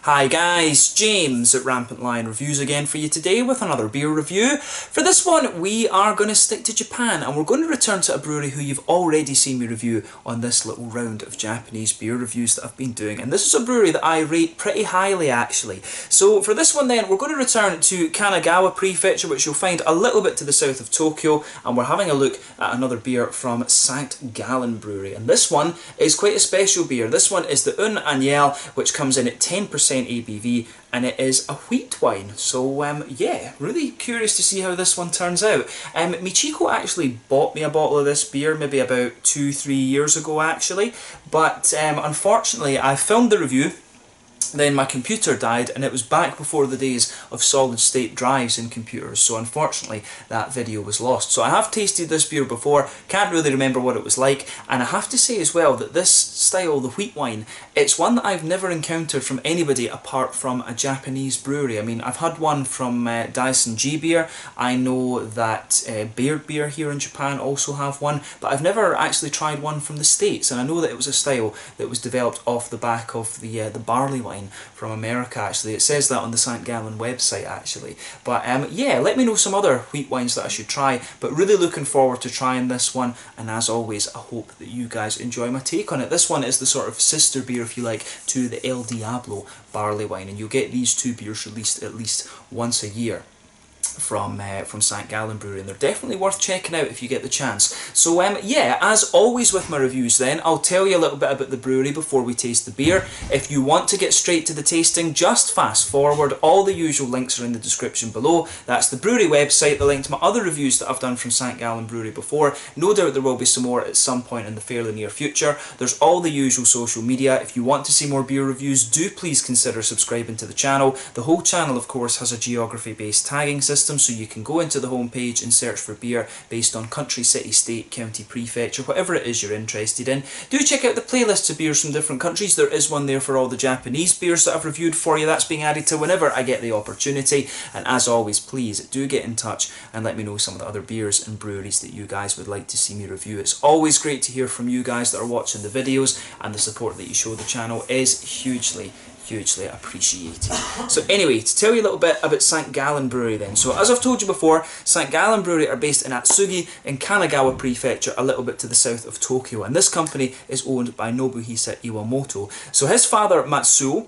Hi guys, James at Rampant Lion Reviews again for you today with another beer review. For this one we are going to stick to Japan and we're going to return to a brewery who you've already seen me review on this little round of Japanese beer reviews that I've been doing. And this is a brewery that I rate pretty highly actually. So for this one then we're going to return to Kanagawa Prefecture, which you'll find a little bit to the south of Tokyo, and we're having a look at another beer from Sankt Gallen Brewery. And this one is quite a special beer. This one is the Untappd, which comes in at 10% ABV, and it is a wheat wine. So yeah, really curious to see how this one turns out. Michiko actually bought me a bottle of this beer maybe about 2-3 years ago actually, but unfortunately I filmed the review, then my computer died, and it was back before the days of solid state drives in computers, so unfortunately that video was lost. So I have tasted this beer before, can't really remember what it was like, and I have to say as well that this style, the wheat wine, it's one that I've never encountered from anybody apart from a Japanese brewery. I mean, I've had one from Dyson G Beer, I know that Beard Beer here in Japan also have one, but I've never actually tried one from the States, and I know that it was a style that was developed off the back of the barley wine from America actually. It says that on the Sankt Gallen website actually. But yeah, let me know some other wheat wines that I should try, but really looking forward to trying this one, and as always I hope that you guys enjoy my take on it. This one is the sort of sister beer, if you like, to the El Diablo barley wine, and you'll get these two beers released at least once a year from Sankt Gallen Brewery, and they're definitely worth checking out if you get the chance. So yeah, as always with my reviews then, I'll tell you a little bit about the brewery before we taste the beer. If you want to get straight to the tasting, just fast forward. All the usual links are in the description below. That's the brewery website, the link to my other reviews that I've done from Sankt Gallen Brewery before. No doubt there will be some more at some point in the fairly near future. There's all the usual social media. If you want to see more beer reviews, do please consider subscribing to the channel. The whole channel of course has a geography based tagging system, so you can go into the home page and search for beer based on country, city, state, county, prefecture, whatever it is you're interested in. Do check out the playlists of beers from different countries. There is one there for all the Japanese beers that I've reviewed for you. That's being added to whenever I get the opportunity. And as always, please do get in touch and let me know some of the other beers and breweries that you guys would like to see me review. It's always great to hear from you guys that are watching the videos, and the support that you show the channel is hugely appreciated. So anyway, to tell you a little bit about Sankt Gallen Brewery then. So as I've told you before, Sankt Gallen Brewery are based in Atsugi in Kanagawa Prefecture, a little bit to the south of Tokyo, and this company is owned by Nobuhisa Iwamoto. So his father Matsuo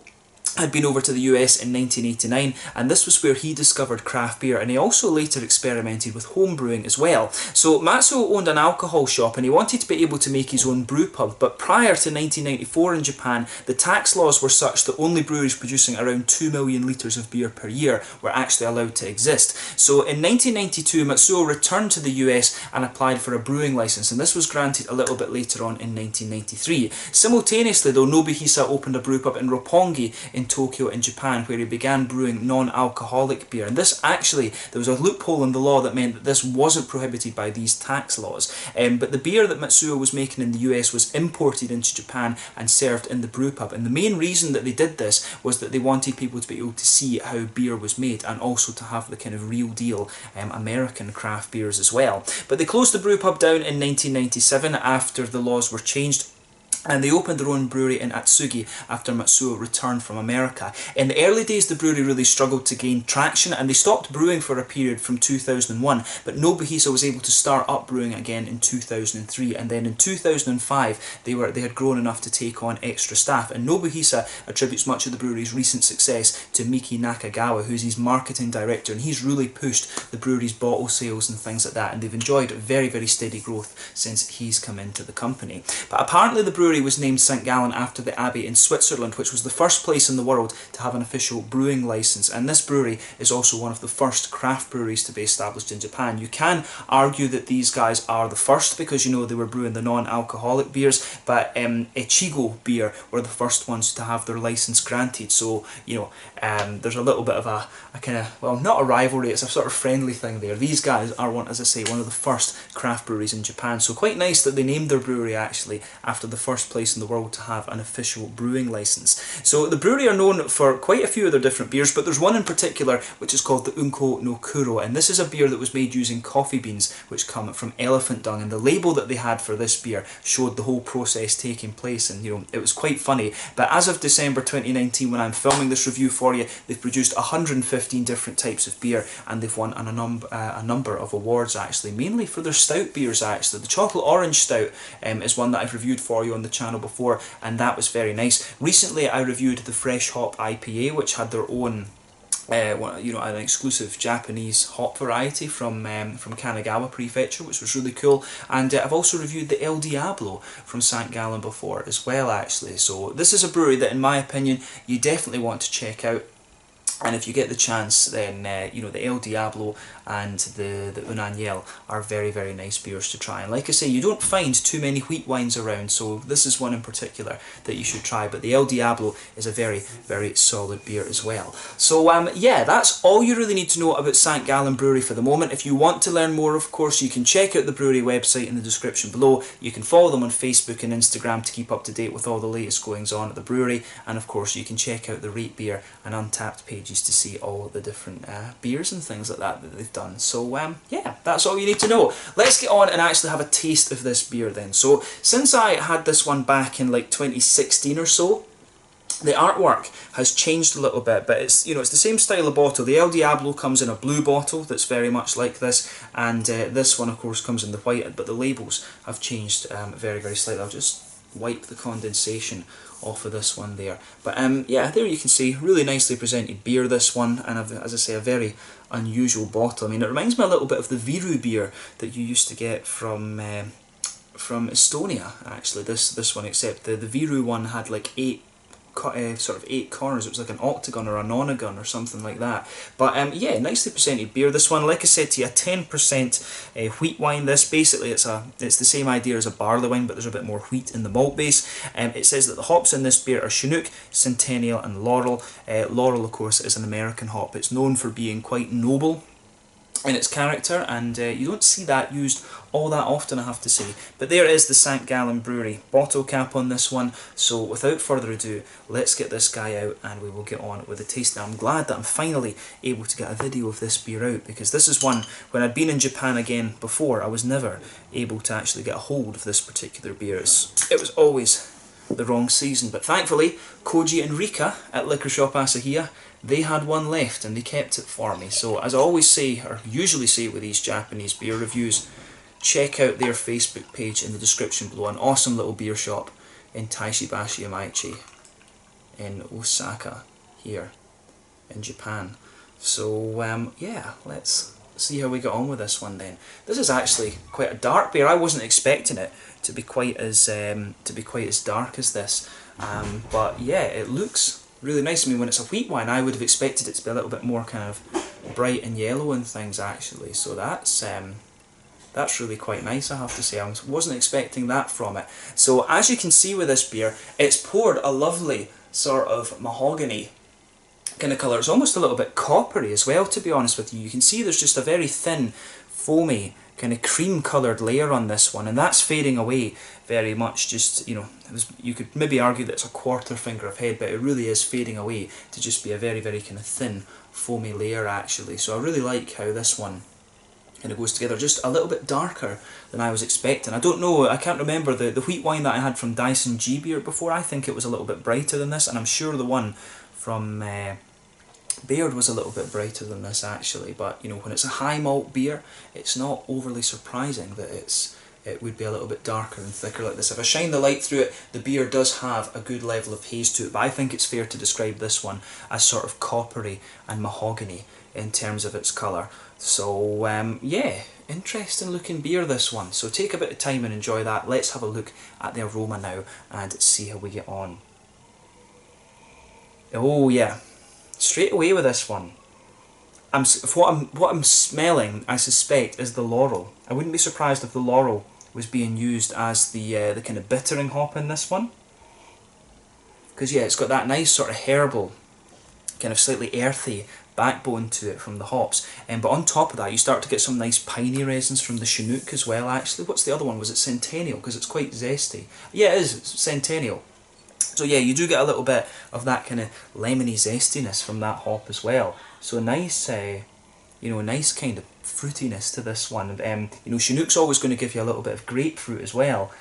had been over to the US in 1989, and this was where he discovered craft beer, and he also later experimented with home brewing as well. So Matsuo owned an alcohol shop and he wanted to be able to make his own brew pub, but prior to 1994 in Japan, the tax laws were such that only breweries producing around 2 million litres of beer per year were actually allowed to exist. So in 1992 Matsuo returned to the US and applied for a brewing licence, and this was granted a little bit later on in 1993. Simultaneously though, Nobuhisa opened a brew pub in Roppongi in Tokyo in Japan, where he began brewing non-alcoholic beer, and this actually, there was a loophole in the law that meant that this wasn't prohibited by these tax laws, but the beer that Matsuo was making in the US was imported into Japan and served in the brew pub, and the main reason that they did this was that they wanted people to be able to see how beer was made, and also to have the kind of real deal American craft beers as well. But they closed the brew pub down in 1997 after the laws were changed, and they opened their own brewery in Atsugi after Matsuo returned from America. In the early days the brewery really struggled to gain traction, and they stopped brewing for a period from 2001, but Nobuhisa was able to start up brewing again in 2003, and then in 2005 they had grown enough to take on extra staff, and Nobuhisa attributes much of the brewery's recent success to Miki Nakagawa, who's his marketing director, and he's really pushed the brewery's bottle sales and things like that, and they've enjoyed very steady growth since he's come into the company. But apparently the brewery was named St. Gallen after the abbey in Switzerland, which was the first place in the world to have an official brewing licence, and this brewery is also one of the first craft breweries to be established in Japan. You can argue that these guys are the first because, you know, they were brewing the non-alcoholic beers, but Ichigo beer were the first ones to have their licence granted, so, you know, there's a little bit of a kind of, well, not a rivalry, it's a sort of friendly thing there. These guys are, as I say, one of the first craft breweries in Japan, so quite nice that they named their brewery actually after the first first place in the world to have an official brewing license. So the brewery are known for quite a few of their different beers, but there's one in particular which is called the Unko no Kuro, and this is a beer that was made using coffee beans which come from elephant dung, and the label that they had for this beer showed the whole process taking place, and it was quite funny. But as of December 2019, when I'm filming this review for you, they've produced 115 different types of beer, and they've won a number of awards actually, mainly for their stout beers actually. The chocolate orange stout is one that I've reviewed for you on the channel before, and that was very nice. Recently I reviewed the Fresh Hop IPA, which had their own an exclusive Japanese hop variety from Kanagawa Prefecture, which was really cool. And I've also reviewed the El Diablo from Sankt Gallen before as well actually. So this is a brewery that in my opinion you definitely want to check out. And if you get the chance, then the El Diablo and the Untappd are very, very nice beers to try. And like I say, you don't find too many wheat wines around, so this is one in particular that you should try. But the El Diablo is a very, very solid beer as well. So yeah, that's all you really need to know about Sankt Gallen Brewery for the moment. If you want to learn more, of course, you can check out the brewery website in the description below. You can follow them on Facebook and Instagram to keep up to date with all the latest goings on at the brewery. And of course, you can check out the Rate Beer and Untappd pages to see all the different beers and things like that they've done. So yeah, that's all you need to know. Let's get on and actually have a taste of this beer then. So since I had this one back in like 2016 or so, the artwork has changed a little bit, but it's it's the same style of bottle. The El Diablo comes in a blue bottle that's very much like this, and this one of course comes in the white, but the labels have changed very, very slightly. I'll just wipe the condensation off of this one there. But yeah, there you can see, really nicely presented beer, this one, and as I say, a very unusual bottle. I mean, it reminds me a little bit of the Viru beer that you used to get from Estonia, actually, this one, except the Viru one had like sort of 8 corners. It was like an octagon or a nonagon or something like that. But yeah, nicely presented beer. This one, like I said to you, a 10% wheat wine. This basically it's the same idea as a barley wine, but there's a bit more wheat in the malt base. It says that the hops in this beer are Chinook, Centennial, and Laurel. Laurel, of course, is an American hop. It's known for being quite noble in its character, and you don't see that used all that often, I have to say. But there is the Sankt Gallen Brewery bottle cap on this one. So without further ado, let's get this guy out and we will get on with the tasting. I'm glad that I'm finally able to get a video of this beer out, because this is one, when I'd been in Japan again before, I was never able to actually get a hold of this particular beer. It was always the wrong season, but thankfully Koji and Rika at Liquor Shop Asahiya, they had one left and they kept it for me. So as I always say, or usually say with these Japanese beer reviews, check out their Facebook page in the description below. An awesome little beer shop in Taishibashi Yamaichi in Osaka here in Japan. So yeah, let's see how we get on with this one then. This is actually quite a dark beer. I wasn't expecting it to be quite as dark as this, but yeah, it looks really nice. I mean, when it's a wheat wine, I would have expected it to be a little bit more kind of bright and yellow and things actually. So that's really quite nice, I have to say. I wasn't expecting that from it. So as you can see with this beer, it's poured a lovely sort of mahogany kind of colour. It's almost a little bit coppery as well, to be honest with you. You can see there's just a very thin, foamy, kind of cream coloured layer on this one, and that's fading away very much. Just, you could maybe argue that it's a quarter finger of head, but it really is fading away to just be a very, very kind of thin, foamy layer actually. So I really like how this one kind of goes together, just a little bit darker than I was expecting. I don't know, I can't remember the wheat wine that I had from Dyson G Beer before. I think it was a little bit brighter than this, and I'm sure the one from Baird was a little bit brighter than this actually. But when it's a high malt beer, it's not overly surprising that it would be a little bit darker and thicker like this. If I shine the light through it, the beer does have a good level of haze to it, but I think it's fair to describe this one as sort of coppery and mahogany in terms of its colour. So yeah, interesting looking beer, this one. So take a bit of time and enjoy that. Let's have a look at the aroma now and see how we get on. Oh yeah, straight away with this one, what I'm smelling, I suspect, is the Laurel. I wouldn't be surprised if the Laurel was being used as the kind of bittering hop in this one, because yeah, it's got that nice sort of herbal kind of slightly earthy backbone to it from the hops. But on top of that, you start to get some nice piney resins from the Chinook as well, actually. What's the other one? Was it Centennial? Because it's quite zesty. Yeah, it is. It's Centennial. So yeah, you do get a little bit of that kind of lemony zestiness from that hop as well. So a nice, you know, a nice kind of fruitiness to this one. You know, Chinook's always going to give you a little bit of grapefruit as well.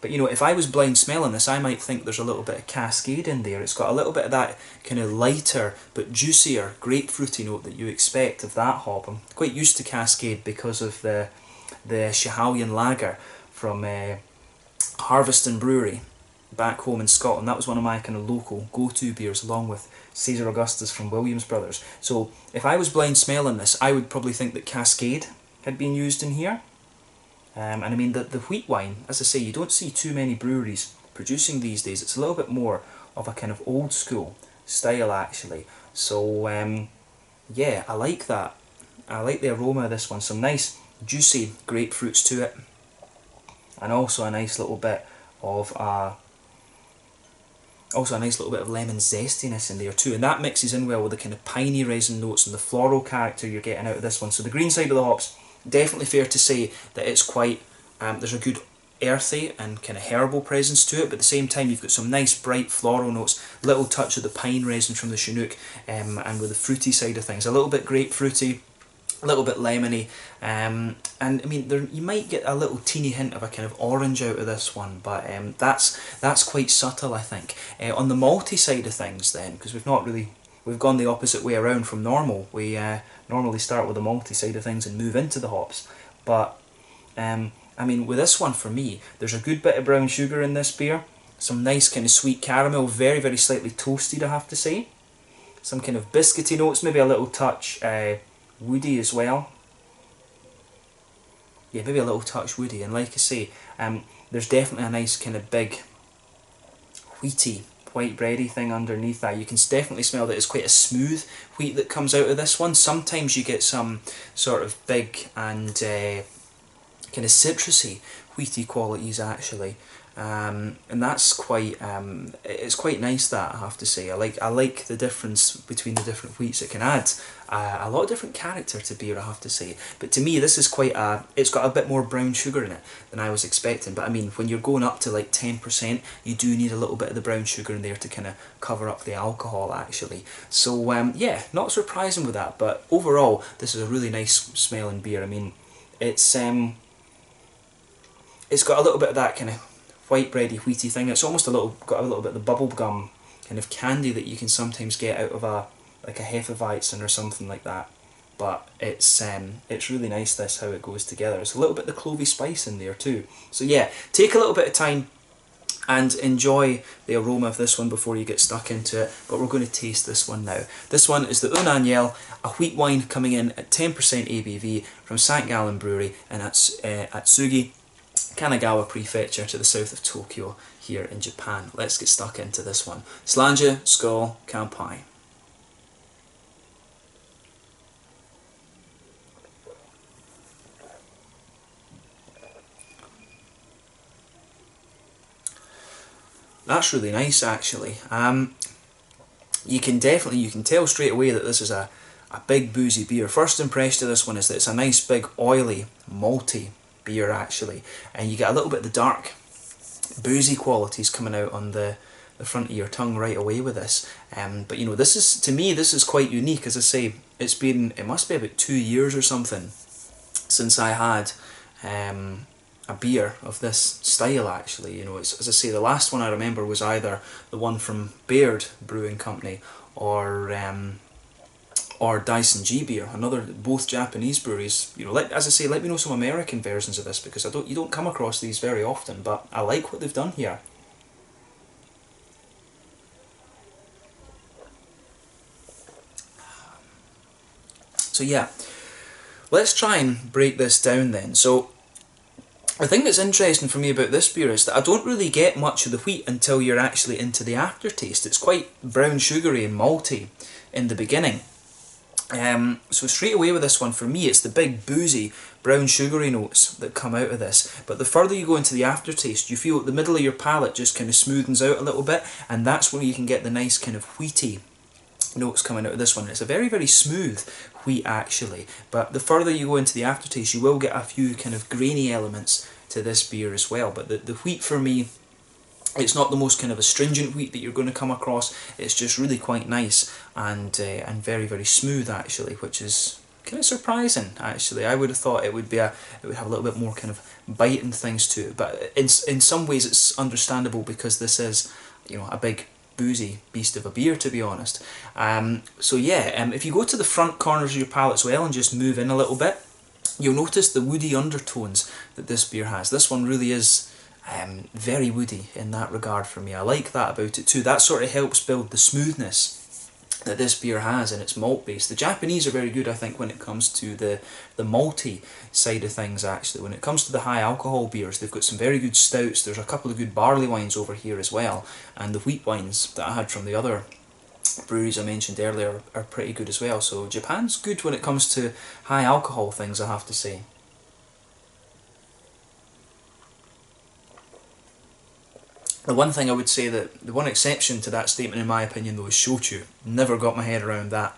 But you know, if I was blind smelling this, I might think there's a little bit of Cascade in there. It's got a little bit of that kind of lighter but juicier grapefruity note that you expect of that hop. I'm quite used to Cascade because of the Schiehallion Lager from Harveston Brewery back home in Scotland. That was one of my kind of local go-to beers, along with Caesar Augustus from Williams Brothers. So if I was blind smelling this, I would probably think that Cascade had been used in here. And I mean, the wheat wine, as I say, you don't see too many breweries producing these days. It's a little bit more of a kind of old school style, actually. So yeah, I like that. I like the aroma of this one. Some nice juicy grapefruits to it, and also a nice little bit of lemon zestiness in there too, and that mixes in well with the kind of piney resin notes and the floral character you're getting out of this one. So the green side of the hops, definitely fair to say that it's quite, there's a good earthy and kind of herbal presence to it, but at the same time you've got some nice bright floral notes, little touch of the pine resin from the Chinook, and with the fruity side of things, a little bit grapefruity, a little bit lemony, and I mean, you might get a little teeny hint of a kind of orange out of this one, but that's quite subtle, I think. On the malty side of things then, because we've gone the opposite way around from normal. We normally start with the malty side of things and move into the hops, but I mean, with this one, for me, there's a good bit of brown sugar in this beer, some nice kind of sweet caramel, very, very slightly toasted, I have to say, some kind of biscuity notes, maybe a little touch woody as well. Yeah, maybe a little touch woody, and like I say, there's definitely a nice kind of big wheaty, white bready thing underneath that. You can definitely smell that it's quite a smooth wheat that comes out of this one. Sometimes you get some sort of big and kind of citrusy, wheaty qualities actually, and that's quite it's quite nice, that I have to say. I like the difference between the different wheats. It can add a lot of different character to beer, I have to say. But to me, this is quite it's got a bit more brown sugar in it than I was expecting. But I mean, when you're going up to like 10%, you do need a little bit of the brown sugar in there to kind of cover up the alcohol actually. So yeah, not surprising with that. But overall, this is a really nice smelling beer. I mean, it's got a little bit of that kind of white bready, wheaty thing. It's almost got a little bit of the bubble gum kind of candy that you can sometimes get out of like a Hefeweizen or something like that. But it's really nice, this, how it goes together. There's a little bit of the clovey spice in there too. So yeah, take a little bit of time and enjoy the aroma of this one before you get stuck into it. But we're going to taste this one now. This one is the Unaniel, a wheat wine coming in at 10% ABV from Sankt Gallen Brewery in Atsugi, Kanagawa Prefecture, to the south of Tokyo here in Japan. Let's get stuck into this one. Slange, skål, kampai. That's really nice actually. You can tell straight away that this is a big boozy beer. First impression of this one is that it's a nice big oily malty beer actually, and you get a little bit of the dark boozy qualities coming out on the front of your tongue right away with this. But you know, this is, to me, this is quite unique. As I say, it must be about 2 years or something since I had a beer of this style actually. You know, it's, as I say, the last one I remember was either the one from Baird Brewing Company or Dyson G Beer, both Japanese breweries. You know, as I say, let me know some American versions of this, because you don't come across these very often, but I like what they've done here. So yeah, let's try and break this down then. So the thing that's interesting for me about this beer is that I don't really get much of the wheat until you're actually into the aftertaste. It's quite brown sugary and malty in the beginning. So straight away with this one, for me, it's the big boozy brown sugary notes that come out of this. But the further you go into the aftertaste, you feel the middle of your palate just kind of smoothens out a little bit, and that's where you can get the nice kind of wheaty notes coming out of this one. It's a very, very smooth wheat actually, but the further you go into the aftertaste, you will get a few kind of grainy elements to this beer as well. But the wheat for me, it's not the most kind of astringent wheat that you're going to come across. It's just really quite nice and very, very smooth actually, which is kind of surprising actually. I would have thought it would have a little bit more kind of bite and things to it, but in some ways it's understandable because this is, you know, a big boozy beast of a beer, to be honest. So yeah, if you go to the front corners of your palate as well and just move in a little bit, you'll notice the woody undertones that this beer has. This one really is very woody in that regard for me. I like that about it too. That sort of helps build the smoothness that this beer has in its malt base. The Japanese are very good, I think, when it comes to the malty side of things actually. When it comes to the high alcohol beers, they've got some very good stouts. There's a couple of good barley wines over here as well, and the wheat wines that I had from the other breweries I mentioned earlier are pretty good as well. So Japan's good when it comes to high alcohol things, I have to say. The one thing I would say, that the one exception to that statement in my opinion though is shochu. Never got my head around that.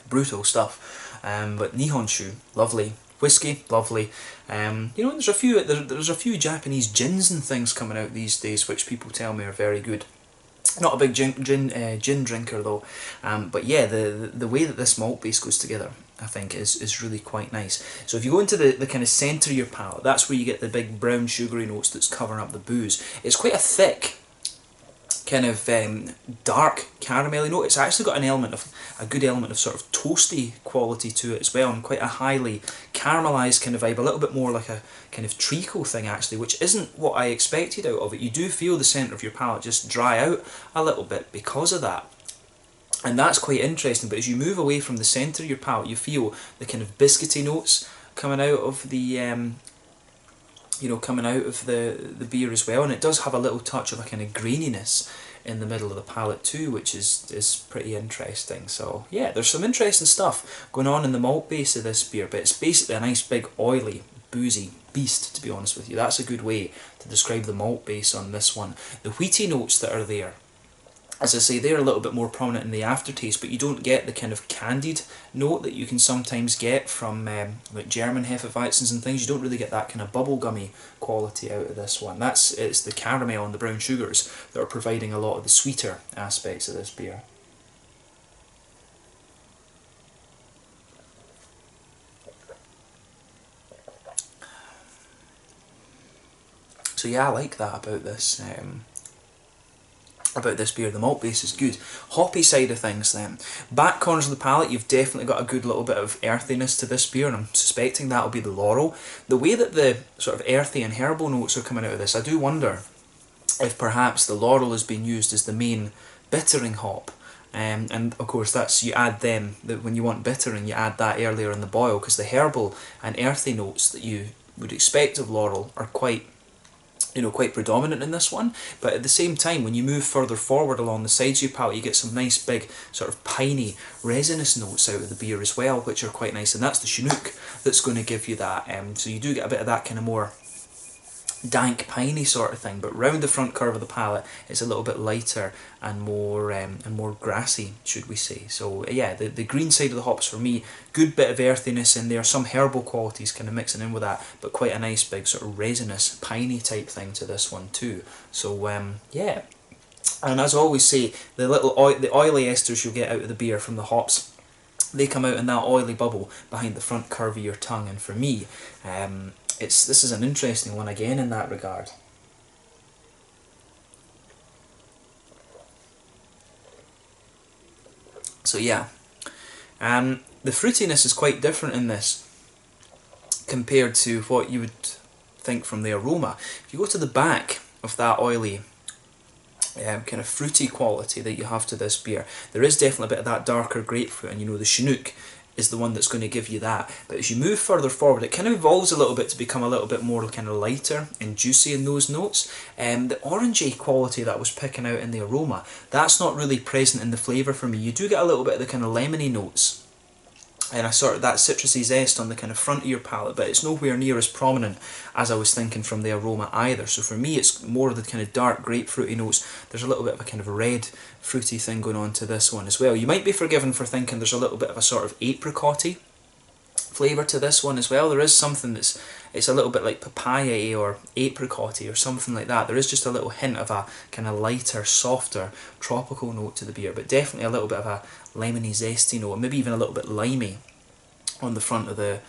Brutal stuff. But Nihonshu, lovely. Whiskey, lovely. You know, there's a few Japanese gins and things coming out these days which people tell me are very good. Not a big gin drinker though, but yeah, the way that this malt base goes together, I think, is really quite nice. So if you go into the kind of centre of your palate, that's where you get the big brown sugary notes that's covering up the booze. It's quite a thick, kind of dark caramelly note. It's actually got a good element of sort of toasty quality to it as well, and quite a highly caramelised kind of vibe, a little bit more like a kind of treacle thing actually, which isn't what I expected out of it. You do feel the centre of your palate just dry out a little bit because of that. And that's quite interesting, but as you move away from the centre of your palate, you feel the kind of biscuity notes coming out of the you know, coming out of the beer as well, and it does have a little touch of a kind of graininess in the middle of the palate too, which is pretty interesting. So yeah, there's some interesting stuff going on in the malt base of this beer, but it's basically a nice big oily, boozy beast, to be honest with you. That's a good way to describe the malt base on this one. The wheaty notes that are there, as I say, they're a little bit more prominent in the aftertaste, but you don't get the kind of candied note that you can sometimes get from like German Hefeweizens and things. You don't really get that kind of bubblegummy quality out of this one. It's the caramel and the brown sugars that are providing a lot of the sweeter aspects of this beer. So yeah, I like that about this. About this beer. The malt base is good. Hoppy side of things then. Back corners of the palate, you've definitely got a good little bit of earthiness to this beer, and I'm suspecting that'll be the laurel. The way that the sort of earthy and herbal notes are coming out of this, I do wonder if perhaps the laurel has been used as the main bittering hop. And of course you add them, when you want bittering, you add that earlier in the boil, because the herbal and earthy notes that you would expect of laurel are quite predominant in this one. But at the same time, when you move further forward along the sides of your palate, you get some nice big sort of piney resinous notes out of the beer as well, which are quite nice, and that's the Chinook that's going to give you that. So you do get a bit of that kind of more dank piney sort of thing, but round the front curve of the palate it's a little bit lighter and more grassy, should we say. So yeah, the green side of the hops for me, good bit of earthiness in there, some herbal qualities kind of mixing in with that, but quite a nice big sort of resinous piney type thing to this one too. So yeah, and as I always say, the oily esters you'll get out of the beer from the hops, they come out in that oily bubble behind the front curve of your tongue, and for me this is an interesting one again in that regard. So yeah, the fruitiness is quite different in this compared to what you would think from the aroma. If you go to the back of that oily kind of fruity quality that you have to this beer, there is definitely a bit of that darker grapefruit, and you know the Chinook is the one that's going to give you that. But as you move further forward, it kind of evolves a little bit to become a little bit more kind of lighter and juicy in those notes. The orangey quality that I was picking out in the aroma, that's not really present in the flavour for me. You do get a little bit of the kind of lemony notes and a sort of that citrusy zest on the kind of front of your palate, but it's nowhere near as prominent as I was thinking from the aroma either. So for me, it's more of the kind of dark grapefruity notes. There's a little bit of a kind of red fruity thing going on to this one as well. You might be forgiven for thinking there's a little bit of a sort of apricot-y flavour to this one as well. There is something it's a little bit like papaya or apricot-y or something like that. There is just a little hint of a kind of lighter, softer, tropical note to the beer, but definitely a little bit of a lemony, zesty note, maybe even a little bit limey on the front of the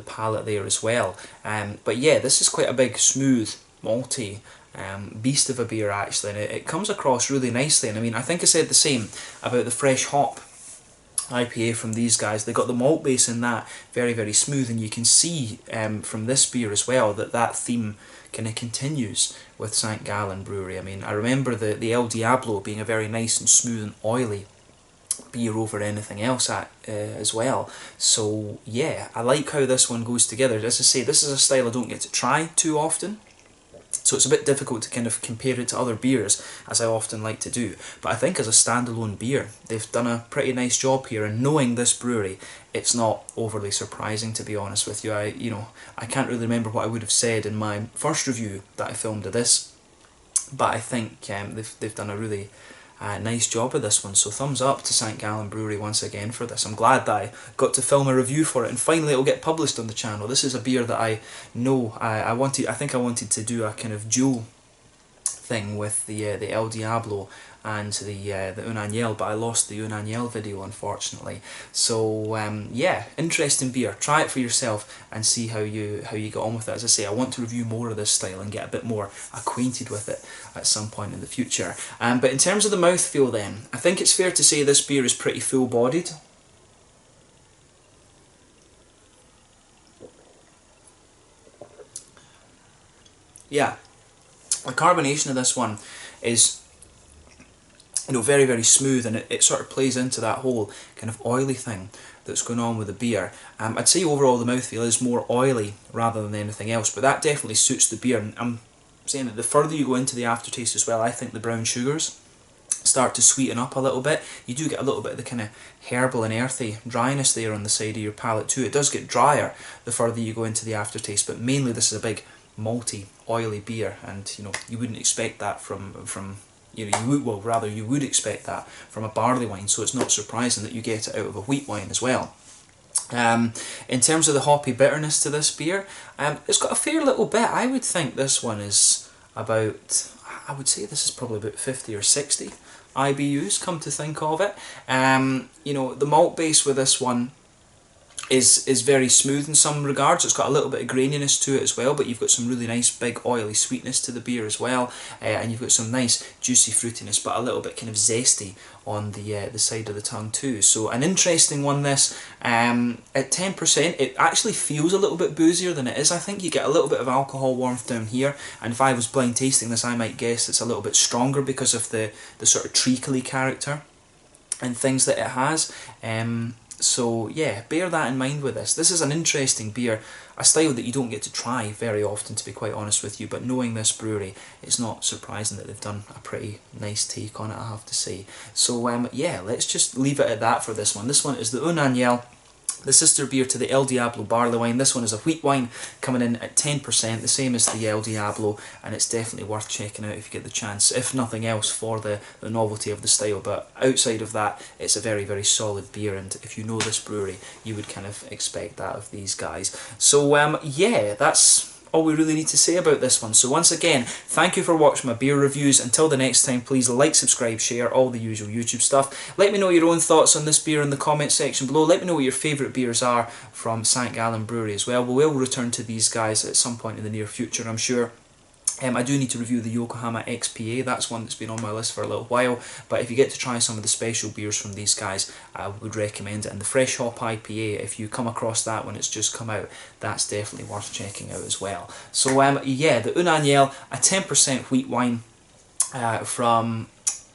palate there as well. But yeah, this is quite a big, smooth, malty beast of a beer actually, and it comes across really nicely. And I mean, I think I said the same about the fresh hop IPA from these guys. They got the malt base in that very, very smooth, and you can see from this beer as well that theme kind of continues with Sankt Gallen Brewery. I mean, I remember the El Diablo being a very nice and smooth and oily beer over anything else as well. So yeah, I like how this one goes together. As I say, this is a style I don't get to try too often, so it's a bit difficult to kind of compare it to other beers, as I often like to do. But I think as a standalone beer, they've done a pretty nice job here, and knowing this brewery, it's not overly surprising, to be honest with you. I can't really remember what I would have said in my first review that I filmed of this, but I think they've done a really nice job of this one. So thumbs up to Sankt Gallen Brewery once again for this. I'm glad that I got to film a review for it, and finally it'll get published on the channel. This is a beer that I know I think I wanted to do a kind of dual thing with the El Diablo and the Untappd, but I lost the Untappd video, unfortunately. So yeah, interesting beer. Try it for yourself and see how you get on with it. As I say, I want to review more of this style and get a bit more acquainted with it at some point in the future. But in terms of the mouthfeel then, I think it's fair to say this beer is pretty full-bodied. Yeah, the carbonation of this one is, you know, very, very smooth, and it sort of plays into that whole kind of oily thing that's going on with the beer. I'd say overall the mouthfeel is more oily rather than anything else, but that definitely suits the beer. And I'm saying that the further you go into the aftertaste as well, I think the brown sugars start to sweeten up a little bit. You do get a little bit of the kind of herbal and earthy dryness there on the side of your palate too. It does get drier the further you go into the aftertaste, but mainly this is a big malty, oily beer, and you know, you wouldn't expect that from you would expect that from a barley wine, so it's not surprising that you get it out of a wheat wine as well. In terms of the hoppy bitterness to this beer, it's got a fair little bit. I would think this one is about, I would say this is probably about 50 or 60 IBUs, come to think of it. You know, the malt base with this one is very smooth in some regards. It's got a little bit of graininess to it as well, but you've got some really nice big oily sweetness to the beer as well, and you've got some nice juicy fruitiness, but a little bit kind of zesty on the side of the tongue too. So an interesting one this. At 10%, it actually feels a little bit boozier than it is. I think you get a little bit of alcohol warmth down here, and if I was blind tasting this, I might guess it's a little bit stronger because of the sort of treacly character and things that it has. So yeah, bear that in mind with this. This is an interesting beer, a style that you don't get to try very often, to be quite honest with you, but knowing this brewery, it's not surprising that they've done a pretty nice take on it, I have to say. So yeah, let's just leave it at that for this one. This one is the Untappd, the sister beer to the El Diablo barley wine. This one is a wheat wine coming in at 10%, the same as the El Diablo, and it's definitely worth checking out if you get the chance, if nothing else for the novelty of the style. But outside of that, it's a very, very solid beer, and if you know this brewery, you would kind of expect that of these guys. So yeah, that's all we really need to say about this one. So once again, thank you for watching my beer reviews. Until the next time, please like, subscribe, share, all the usual YouTube stuff. Let me know your own thoughts on this beer in the comment section below. Let me know what your favourite beers are from Sankt Gallen Brewery as well. We will return to these guys at some point in the near future, I'm sure. I do need to review the Yokohama XPA. That's one that's been on my list for a little while, but if you get to try some of the special beers from these guys, I would recommend it. And the Fresh Hop IPA, if you come across that when it's just come out, that's definitely worth checking out as well. So yeah, the Untappd, a 10% wheat wine from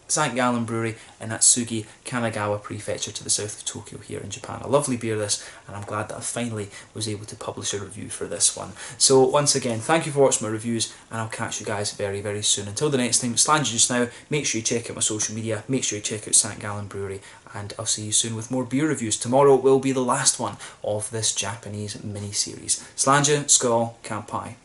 Sankt Gallen Brewery in Atsugi, Kanagawa Prefecture to the south of Tokyo here in Japan. A lovely beer this, and I'm glad that I finally was able to publish a review for this one. So once again, thank you for watching my reviews, and I'll catch you guys very, very soon. Until the next time, it's Slangy just now. Make sure you check out my social media, make sure you check out Sankt Gallen Brewery, and I'll see you soon with more beer reviews. Tomorrow will be the last one of this Japanese mini-series. Slangy, Skål, Kampai.